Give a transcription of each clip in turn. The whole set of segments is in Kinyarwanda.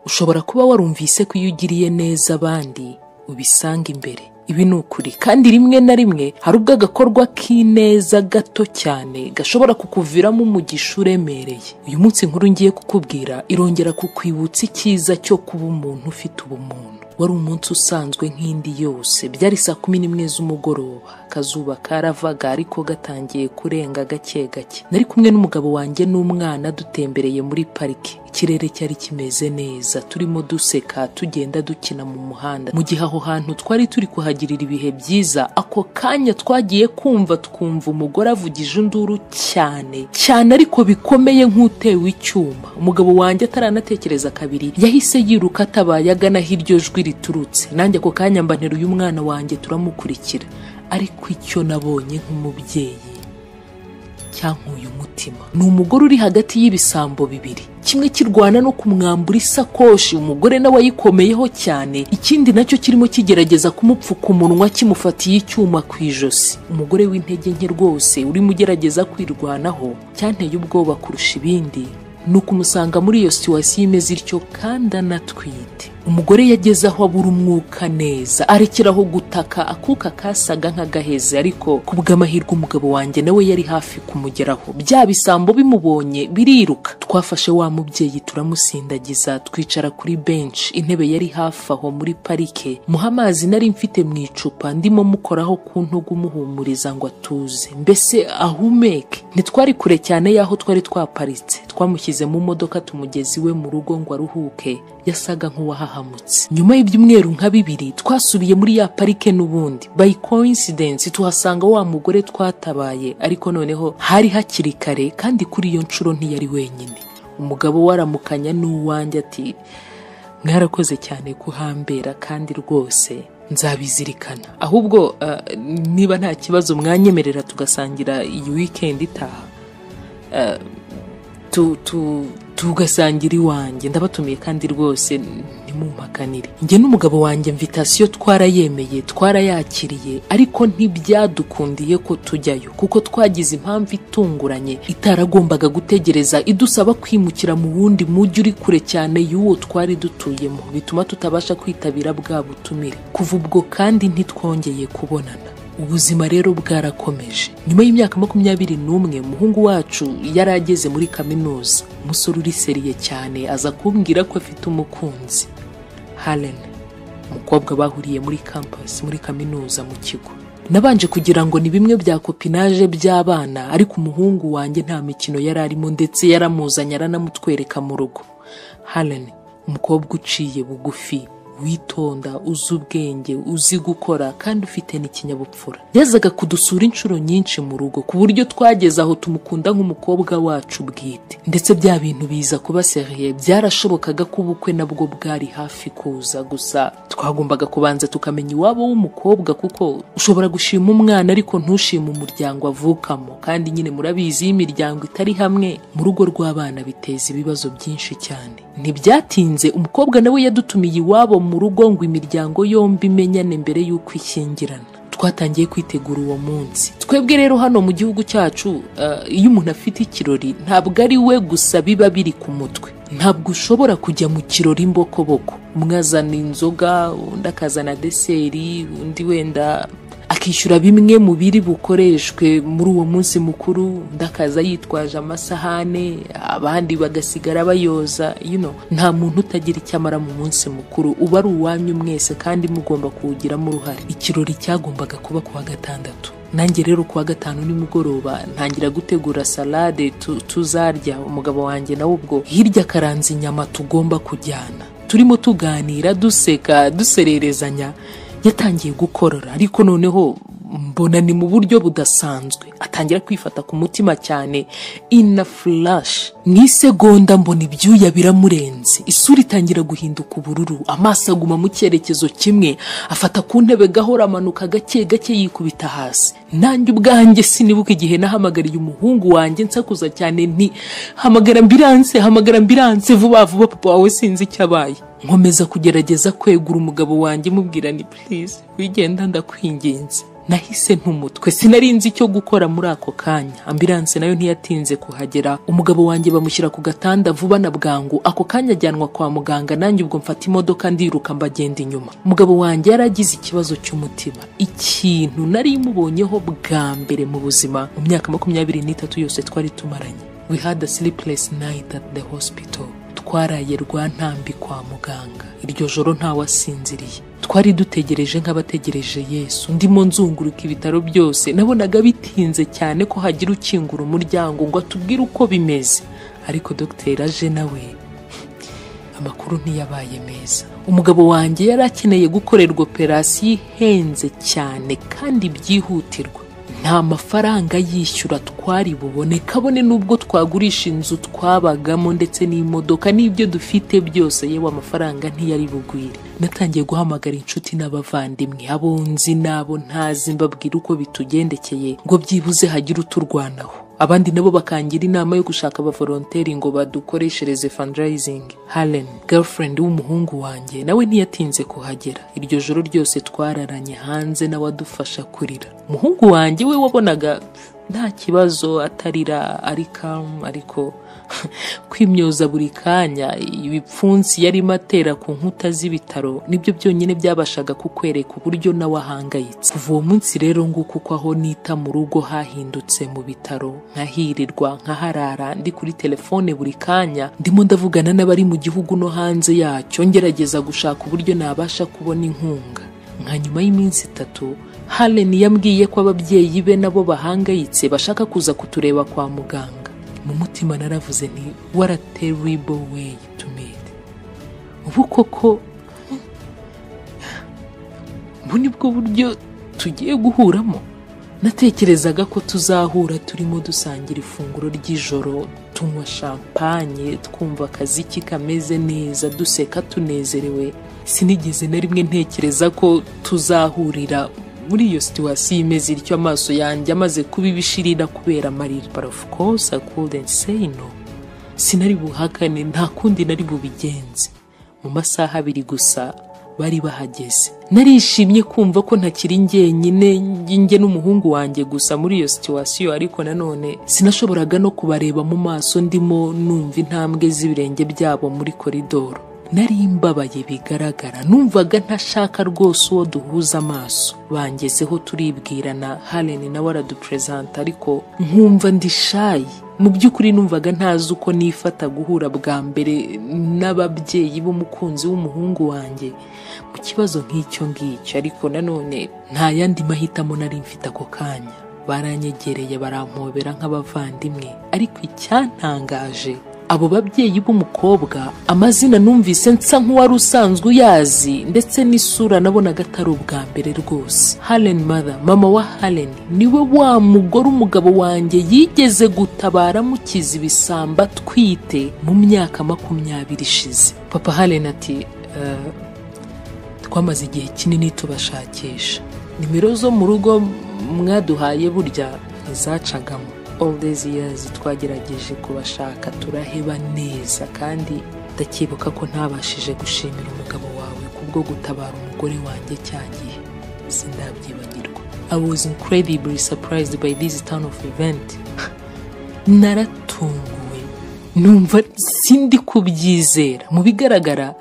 ushobora kuba warumvise ko iyo ugiriye neza abandi ubisanga imbere. Ibi ni ukuri, kandi rimwe na rimwe hari ubwo agakorwa k'ineza gato cyane gashobora kukuviramo umugisha uremereye. Uyu munsi inkuru ngiye kukubwira irongera kukwibutsa icyiza cyo kuba umuntu ufite ubumuntu. Wari umunsi usanzwe nk'indi yose, byari 11 z'umugoroba, akazuba karavaga ariko gatangiye kurenga gake gake. Nari kumwe n'umugabo wanjye n'umwana dutembereye muri parike. Ikirere cyari kimeze neza, turimo duseka tugenda dukina mu muhanda. Mu gihe aho hantu twari turi kuhagirira ibihe byiza, ako kanya twagiye twumva umugore avugije induru cyane ariko bikomeye nk'utewe icyuma. Umugabo wanjye ataranatekereza kabiri yahise yiruka atabaye agana hiryo jwi riturutse. Nanjye ako kanya mbantera uyu mwana wanjye turamukurikira, ariko icyo nabonye nk'umubyeyi cyankuye umutima. Ni umugore uri hagati y'ibisambo bibiri, kimwe kirwana no kumwambura isakoshi, umugore nawe ayikomeyeho cyane, ikindi nacyo kirimo kigerageza kumupfuka umunwa kimufatiye icyuma ku ijosi. Umugore w'intege nke rwose urimo ugerageza kwirwanaho. Cyanteye ubwoba kurusha ibindi ni ukumusanga muri iyo situwasiyo imeze ityo kandi anatwite. Umugore yageze aho abura umwuka neza, arekeraho gutaka, akuka kasaga nk'agaheze, ariko kubw'amahirwe umugabo wanjye nawe yari hafi kumugeraho. Bya bisambo bimubonye biriruka. Twafashe wa mubyeyi turamusindagiza, twicara kuri bench, intebe yari hafi aho muri parike. Muha amazi nari mfite mu icupa, ndimo mukoraho ku ntugu muhumuriza ngo atuze, mbese ahumeke. Ntitwari kure cyane y'aho twari twaparitse. Twamushyize mu modoka tumugeza iwe mu rugo ngo aruhuke. Yasaga nk'uwahahamutse. Nyuma y'ibyumweru nka 2 twasubiye muri ya parike n'ubundi. By coincidence tuhasanga wa mugore twatabaye, ariko noneho hari hakiri kare kandi kuri iyo nshuro ntiyari wenyine. Umugabo waramukanya n'uwanjye ati, mwarakoze cyane kuhambera kandi rwose nzabizirikana. Ahubwo niba nta kibazo mwanyemerera tugasangira iyi weekend itaha, tugasangira iwanjye. Ndabatumiye kandi rwose ntimumpakanire. Njye n'umugabo wanjye invitation twarayemeye, twarayakiriye, ariko ntibyadukundiye ko tujyayo kuko twagize impamvu itunguranye itaragombaga gutegereza, idusaba kwimukira mu wundi mujyi uri kure cyane y'uwo twari dutuyemo, bituma tutabasha kwitabira bwa butumire. Kuva ubwo kandi ntitwongeye kubonana. Ubuzima rero bwarakomeje. Nyuma y'imyaka 21 umuhungu wacu yarageze muri kaminuza. Umusore uri seriye cyane aza kumbwira ko afite umukunzi, Helen, umukobwa bahuriye muri campus muri kaminuza mu kigo. Nabanje kugira ngo ni bimwe bya copinage by'abana, ariko umuhungu wanjye nta mikino yari arimo, ndetse yaramuzanye aranamutwereka mu rugo. Helen, umukobwa uciye bugufi, witonda, uzi ubwenge, uzi gukora kandi ufite n'ikinyabupfura. Yazaga kudusura inshuro nyinshi mu rugo, ku buryo twageze aho tumukunda nk'umukobwa wacu bwite. Ndetse bya bintu biza kuba seriye, byarashobokaga ko ubukwe nabwo bwari hafi kuza. Gusa twagombaga kubanza tukamenya iwabo w'umukobwa, kuko ushobora gushima umwana ariko ntushima umuryango avukamo, kandi nyine murabizi imiryango itari hamwe mu rugo rw'abana biteza ibibazo byinshi cyane. Ntibyatinze umukobwa nawe yadutumiye iwabo mu rugo ngo imiryango yombi imenyane mbere y'uko ishyingirana. Twatangiye kwitegura uwo munsi. Twebwe rero hano mu gihugu cyacu, iyo umuntu afite ikirori ntabwo ari we gusa biba biri ku mutwe. Ntabwo ushobora kujya mu kirori imbokoboko, umwe azana inzoga, undi akazana deseri, undi wenda akishyura bimwe mu biri bukoreshwe muri uwo munsi mukuru, ndakaza yitwaje amasahane, abandi bagasigara bayoza. Nta muntu utagira icyamara mu munsi mukuru, uba ari uwanyu mwese kandi mugomba kuwugiramo uruhare. Ikirori cyagombaga kuba kuwa gatandatu. Nanjye rero kuwa gatanu nimugoroba ntangira gutegura salade tuzarya. Umugabo wanjye nawe ubwo hirya karanze inyama tugomba kujyana. Turimo tuganira, duseka, dusererezanya, yatangiye gukorora, ariko noneho mbona ni mu buryo budasanzwe. Atangira kwifata ku mutima cyane. In a flash, n'isegonda mbona ibyuya biramurenze, isura itangira guhinduka ubururu, amaso aguma mu cyerekezo kimwe, afata ku ntebe gahora amanuka gake gake yikubita hasi. Nanjye ubwanjye sinibuka igihe nahamagariye umuhungu wanjye nsakuza cyane nti, hamagara ambulance vuba vuba, papa wawe sinzi icyabaye. Nkomeza kugerageza kwegura umugabo wanjye mubwira ni please wigenda ndakwinginze. nahise ntumutwe, sinari nzi icyo gukora muri ako kanya. Ambulance nayo ntiyatinze kuhagera, umugabo wanjye bamushyira ku gatanda vuba na bwangu. Ako kanya ajyanwa kwa muganga, nanjye ubwo mfata imodoka ndiruka mbagenda inyuma. Umugabo wanjye yaragize ikibazo cy'umutima, ikintu nari mubonyeho bwa mbere mu buzima mu myaka 23 yose twari tumaranye. We had a sleepless night at the hospital. Twaraye Rwantambi kwa muganga. Iryo joro ntawasinziriye. Twari dutegereje nk'abategereje Yesu. Ndimo nzunguruka ibitaro byose, nabonaga bitinze cyane ko hagira ukingura umuryango ngo atubwire uko bimeze. Ariko Dr. aje nawe amakuru ntiyabaye meza. Umugabo wanjye yari akeneye gukorerwa operasiyo ihenze cyane kandi byihutirwa. Nta mafaranga yishyura twari bubone, kabone nubwo twagurisha inzu twabagamo ndetse n'imodoka n'ibyo dufite byose, yewe amafaranga ntiyari bugwire. Natangiye guhamagara inshuti n'abavandimwe, abo nzi nabo ntazi, mbabwira uko bitugendekeye ngo byibuze hagira uturwanaho. Abandi nabo bakangira inama yo gushaka abavolonteri ngo badukoreshereze fundraising. Helen, girlfriend w'umuhungu wanjye, nawe ntiyatinze kuhagera. Iryo joro ryose twararanye hanze, nawe adufasha kurira. Umuhungu wanjye we wabonaga nta kibazo, atarira ari calm, ariko kwimyoza buri kanya. Ibipfunsi yari matera ku nkuta z'ibitaro nibyo byonyine byabashaga kukwereka uburyo nawe ahangayitse. Kuva uwo munsi rero nguko uko aho nita mu rugo hahindutse mu bitaro, nkahirirwa nkaharara, ndi kuri telefone buri kanya, ndimo ndavugana n'abari mu gihugu no hanze yacyo, ngerageza gushaka uburyo nabasha kubona inkunga. Nka nyuma y'iminsi 3 Helen yambwiye ko ababyeyi be nabo bahangayitse, bashaka kuza kutureba kwa muganga. Mu mutima naravuze nti what a terrible way to meet. Ubu koko mbuni bwo buryo tugiye guhuramo. Natekerezaga ko tuzahura turimo dusangira ifunguro ry'ijoro, tunywa champagne, twumva akaziki kameze neza, duseka tunezerewe. Sinigeze na rimwe ntekereza ko tuzahurira muri iyo situation imeze ityo, amaso yanjye amaze kubibishirira kubera amarira. But of course I couldn't say no. Sinari buhakane, nta kundi nari bubigenze. Mu masaha 2 gusa bari bahageze. Narishimye kumva ko ntakiri njyenyine, njye n'umuhungu wanjye gusa muri iyo situation, ariko nanone sinashoboraga no kubareba mu maso, ndimo numva intambwe z'ibirenge byabo muri koridoro. Nari imbabaye bigaragara, numvaga ntashaka rwose uwo duhuza amaso. Bangezeho turibwirana, Helen nawe aradupresenta, ariko nkumva ndi shy. Mu by'ukuri numvaga ntazi uko nifata guhura bwa mbere n'ababyeyi b'umukunzi w'umuhungu wanjye mu kibazo nk'icyo ngicyo. Ariko nanone nta yandi mahitamo nari mfite ako kanya. Baranyegereye barampobera nk'abavandimwe, ariko icyantangaje, abo babyeyi b'umukobwa amazina numvise nsa nk'uwari usanzwe uyazi, ndetse n'isura nabonaga atari ubwa mbere rwose. Helen mother, mama wa Helen, niwe wa mugore umugabo wanjye yigeze gutabara mukiza ibisamba twite mu myaka 20 ishize. Papa Helen ati twamaze igihe kinini tubashakisha, nimero zo mu rugo mwaduhaye burya ntizacagamo. All these years twagerageje kubashaka turaheba neza, kandi ndakibuka ko ntabashije gushimira umugabo wawe kubwo gutabara umugore wanjye cyagiye. Sindabyibagirwa. I was incredibly surprised by this turn of event. Naratunguwe, numva sindi kubyizera. Mu bigaragara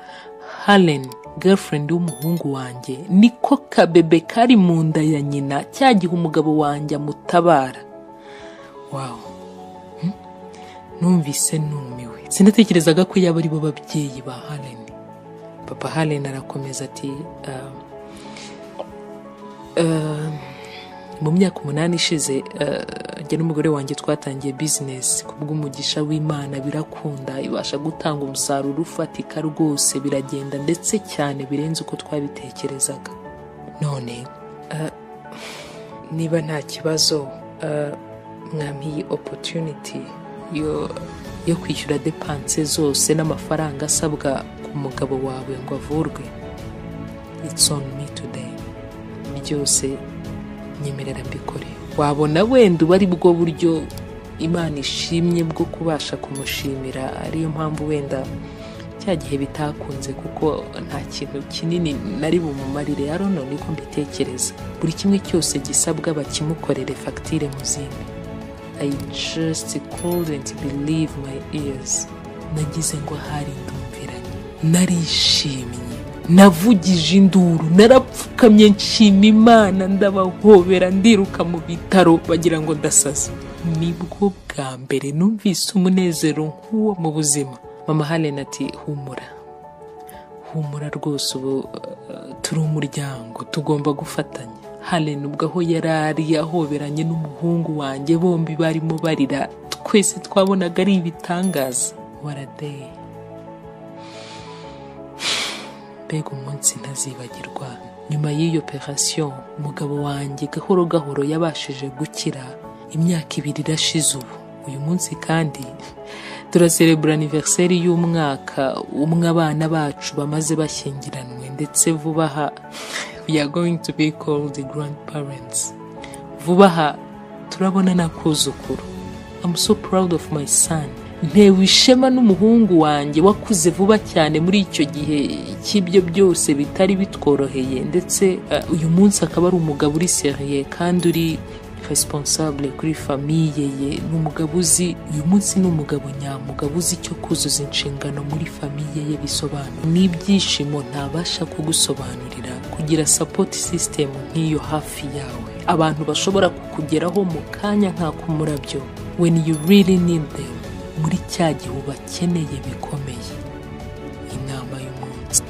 Helen, girlfriend w'umuhungu wanjye, niko kabebe kari mu nda ya nyina cyagihe umugabo wanjye amutabara. Wow. Numvise numiwe. Sinatekerezaga ko yaba ari bo babyeyi ba Helen. Papa Helen arakomeza ati mu myaka 8 ishize njye n'umugore wanjye twatangiye business kubw'umugisha w'Imana, birakunda, ibasha gutanga umusaruro ufatika rwose, biragenda ndetse cyane birenze uko twabitekerezaga. None niba nta kibazo mwampiye opportunity yo kwishyura depense zose n'amafaranga asabwa ku mugabo wawe ngo avurwe. It's on me today. Byose nyemerera mbikore. Wabona wenda bari bwo buryo Imana ishimye bwo kubasha kumushimira, ariyo mpamvu wenda cya gihe bitakunze kuko nta kintu kinini nari bumumarire yarono niko mbitekereza buri kimwe cyose gisabwa bakimukorere fagitire mu zindi. I just couldn't believe my ears. Nagize ngo hari ndumviranye, narishimye, navugije induru, narapfukamye nshima Imana, ndabahobera, ndiruka mu bitaro bagira ngo ndasaza. Nibwo bwa mbere numvise umunezero nk'uwo mu buzima. Mama Helen ati humura rwose, ubu turi umuryango, tugomba gufatanya. Helen ubwo aho yarari ahoberanye n'umuhungu wanjye, bombi barimo barira, twese twabonaga ari ibitangaza. What a day. Mbega umunsi ntazibagirwa. Nyuma y'iyo operation umugabo wanjye gahoro gahoro yabashije gukira. Imyaka 2 irashize ubu. Uyu munsi kandi turaserebura anniversaire y'umwaka umwe abana bacu bamaze bashyingiranwe, ndetse vuba aha we are going to be called the grandparents. Vuba aha turabona nakuzukuru. I'm so proud of my son. Ntewe ishema n'umuhungu wanjye wakuze vuba cyane muri icyo gihe cy'ibyo byose bitari bitworoheye, ndetse uyu munsi akaba ari umugabo uri serieux kandi uri responsable kuri famille ye. N'umugabo uzi, uyu munsi n'umugabo nyamugabo uzi icyo kuzuza inshingano muri famille ye bisobanura. N'ibyishimo ntabasha kugusobanurira kugira support system nk'iyo hafi yawe, abantu bashobora kukugeraho mu kanya nk'akumurabyo when you really need them, muri cya gihe ubakeneye bikomeye. Inama y'umunsi: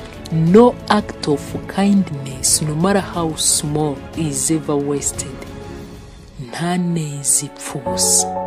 no act of kindness, no matter how small, is ever wasted. Nta neza ipfa ubusa.